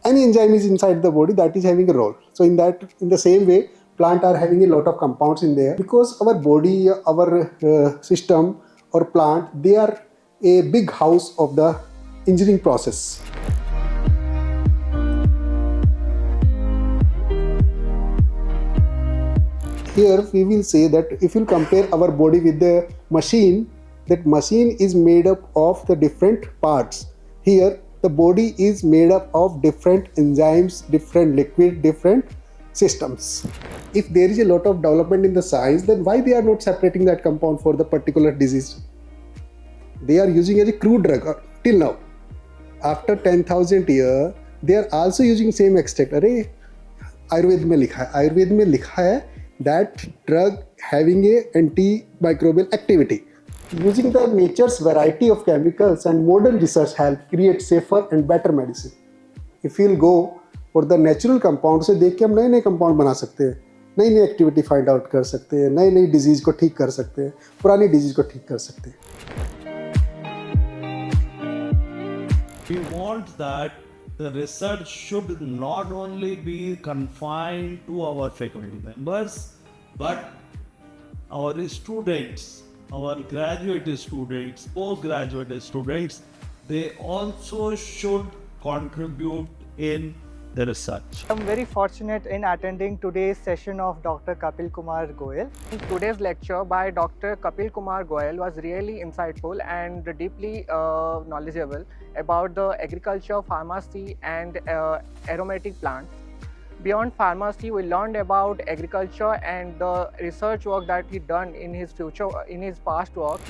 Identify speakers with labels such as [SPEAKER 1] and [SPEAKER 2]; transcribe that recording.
[SPEAKER 1] any enzyme is inside the body that is having a role. So in the same way, plant are having a lot of compounds in there, because our body, our system or plant, they are a big house of the engineering process. Here we will say that if you compare our body with the machine, that machine is made up of the different parts. Here the body is made up of different enzymes, different liquid, different systems. If there is a lot of development in the science, then why they are not separating that compound for the particular disease? They are using as a crude drug till now. After 10,000 years, they are also using same extract. अरे आयुर्वेद में लिखा है that drug having a antimicrobial activity. Using the nature's variety of chemicals and modern research help create safer and better medicine. If you'll go for the natural compound, से देख के हम नए compound बना सकते हैं, नई एक्टिविटी फाइंड आउट कर सकते हैं, नई डिजीज को ठीक कर सकते हैं, पुरानी डिजीज को ठीक कर सकते हैं.
[SPEAKER 2] We want that the research should not only be confined to our faculty members, but our students, our graduate students, postgraduate students, they also should contribute in the research.
[SPEAKER 3] I'm very fortunate in attending today's session of Dr. Kapil Kumar Goyal. Today's lecture by Dr. Kapil Kumar Goyal was really insightful and deeply knowledgeable about the agriculture, pharmacy and aromatic plants. Beyond pharmacy, we learned about agriculture and the research work that he done in his past work.